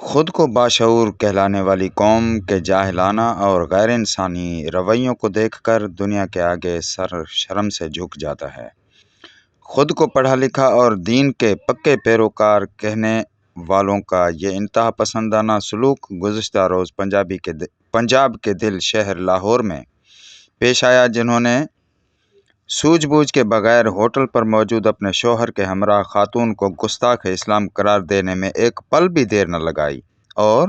خود کو باشعور کہلانے والی قوم کے جاہلانہ اور غیر انسانی رویوں کو دیکھ کر دنیا کے آگے سر شرم سے جھک جاتا ہے۔ خود کو پڑھا لکھا اور دین کے پکے پیروکار کہنے والوں کا یہ انتہا پسندانہ سلوک گزشتہ روز پنجاب کے دل شہر لاہور میں پیش آیا، جنہوں نے سوجھ بوجھ کے بغیر ہوٹل پر موجود اپنے شوہر کے ہمراہ خاتون کو گستاخ اسلام قرار دینے میں ایک پل بھی دیر نہ لگائی، اور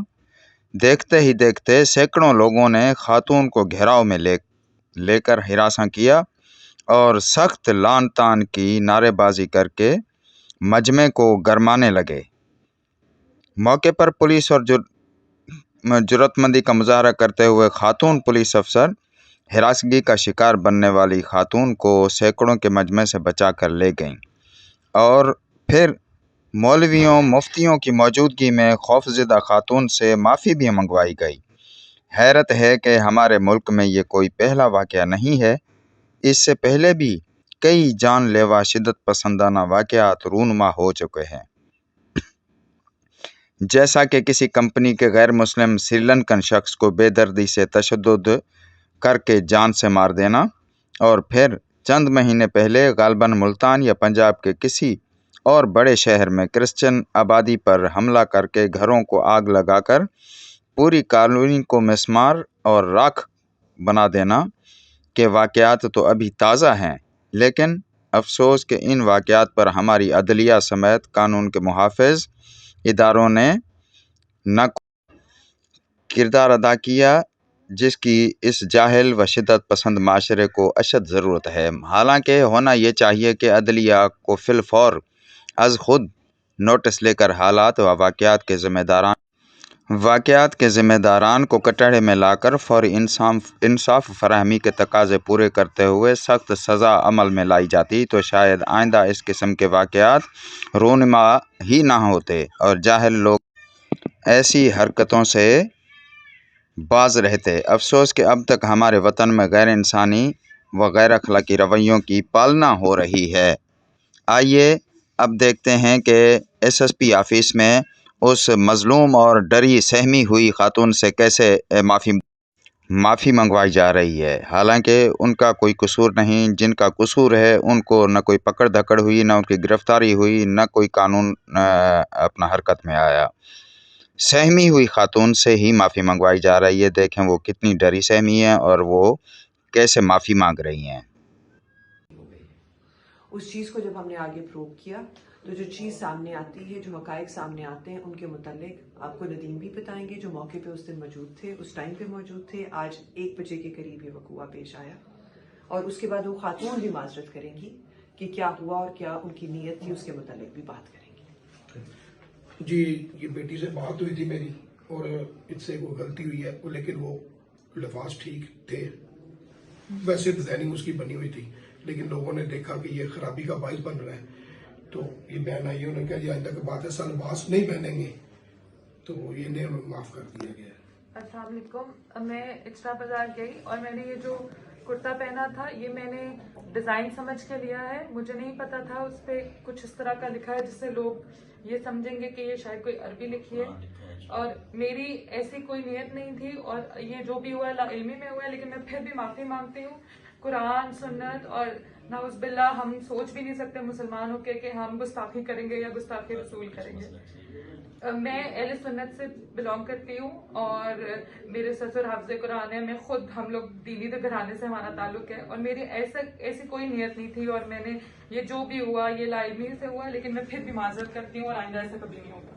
دیکھتے ہی دیکھتے سینکڑوں لوگوں نے خاتون کو گھیراؤ میں لے کر ہراساں کیا اور سخت لعن طعن کی نعرے بازی کر کے مجمع کو گرمانے لگے۔ موقع پر پولیس اور جرات مندی کا مظاہرہ کرتے ہوئے خاتون پولیس افسر ہراسگی کا شکار بننے والی خاتون کو سینکڑوں کے مجمع سے بچا کر لے گئیں، اور پھر مولویوں مفتیوں کی موجودگی میں خوفزدہ خاتون سے معافی بھی منگوائی گئی۔ حیرت ہے کہ ہمارے ملک میں یہ کوئی پہلا واقعہ نہیں ہے، اس سے پہلے بھی کئی جان لیوا شدت پسندانہ واقعات رونما ہو چکے ہیں، جیسا کہ کسی کمپنی کے غیر مسلم سری لنکن شخص کو بے دردی سے تشدد کر کے جان سے مار دینا، اور پھر چند مہینے پہلے غالباً ملتان یا پنجاب کے کسی اور بڑے شہر میں کرسچن آبادی پر حملہ کر کے گھروں کو آگ لگا کر پوری کالونی کو مسمار اور راکھ بنا دینا کے واقعات تو ابھی تازہ ہیں، لیکن افسوس کہ ان واقعات پر ہماری عدلیہ سمیت قانون کے محافظ اداروں نے نہ کردار ادا کیا، جس کی اس جاہل و شدت پسند معاشرے کو اشد ضرورت ہے۔ حالانکہ ہونا یہ چاہیے کہ عدلیہ کو فی الفور از خود نوٹس لے کر حالات و واقعات کے ذمہ داران کو کٹہرے میں لا کر فوری انصاف فراہمی کے تقاضے پورے کرتے ہوئے سخت سزا عمل میں لائی جاتی تو شاید آئندہ اس قسم کے واقعات رونما ہی نہ ہوتے اور جاہل لوگ ایسی حرکتوں سے باز رہتے۔ افسوس کہ اب تک ہمارے وطن میں غیر انسانی و غیر اخلاقی رویوں کی پالنا ہو رہی ہے۔ آئیے اب دیکھتے ہیں کہ ایس ایس پی آفس میں اس مظلوم اور ڈری سہمی ہوئی خاتون سے کیسے معافی منگوائی جا رہی ہے، حالانکہ ان کا کوئی قصور نہیں۔ جن کا قصور ہے ان کو نہ کوئی پکڑ دھکڑ ہوئی، نہ ان کی گرفتاری ہوئی، نہ کوئی قانون اپنا حرکت میں آیا۔ سہمی ہوئی خاتون سے ہی معافی منگوائی جا رہی ہے۔ دیکھیں وہ کتنی ڈری سہمی ہیں اور وہ کیسے معافی مانگ رہی ہیں۔ اس چیز کو جب ہم نے آگے پروو کیا تو جو چیز سامنے آتی ہے، جو حقائق سامنے آتے ہیں، ان کے متعلق آپ کو ندیم بھی بتائیں گے جو موقع پہ اس دن موجود تھے، اس ٹائم پہ موجود تھے۔ آج 1 بجے کے قریب یہ وقوع پیش آیا، اور اس کے بعد وہ خاتون بھی معذرت کریں گی کہ کیا ہوا اور کیا ان کی نیت تھی، اس کے متعلق بھی بات کریں گی۔ جی، یہ بیٹی سے بات ہوئی تھی میری، اور اس سے کوئی غلطی ہوئی ہے، لیکن وہ لفاظ ٹھیک تھے، ویسے ڈیزائننگ اس کی بنی ہوئی تھی، لیکن لوگوں نے دیکھا کہ یہ خرابی کا باعث بن رہا ہے تو یہ بہن آئی، انہوں نے کہا جی آئندہ کے بعد ایسا لباس نہیں پہنیں گے، تو یہ انہیں معاف کر دیا گیا ہے۔ السلام علیکم، میں ایکسٹرا بازار گئی اور میں نے یہ جو کرتا پہنا تھا یہ میں نے ڈیزائن سمجھ کے لیا ہے، مجھے نہیں پتا تھا اس پہ کچھ اس طرح کا لکھا ہے جس سے لوگ یہ سمجھیں گے کہ یہ شاید کوئی عربی لکھی ہے، اور میری ایسی کوئی نیت نہیں تھی، اور یہ جو بھی ہوا لا علمی میں ہوا ہے، لیکن میں پھر بھی معافی مانگتی ہوں۔ قرآن، سنت اور نعوذ باللہ ہم سوچ بھی نہیں سکتے مسلمان ہو کے کہ ہم گستاخی کریں گے یا گستاخی رسول کریں گے۔ میں اہل سنت سے بلانگ کرتی ہوں، اور میرے سسر حافظ قرآن ہے، میں خود، ہم لوگ دینی گھرانے سے ہمارا تعلق ہے، اور میری ایسی کوئی نیت نہیں تھی، اور میں نے یہ جو بھی ہوا یہ لا علمی سے ہوا، لیکن میں پھر بھی معذرت کرتی ہوں اور آئندہ ایسا کبھی نہیں ہوگا۔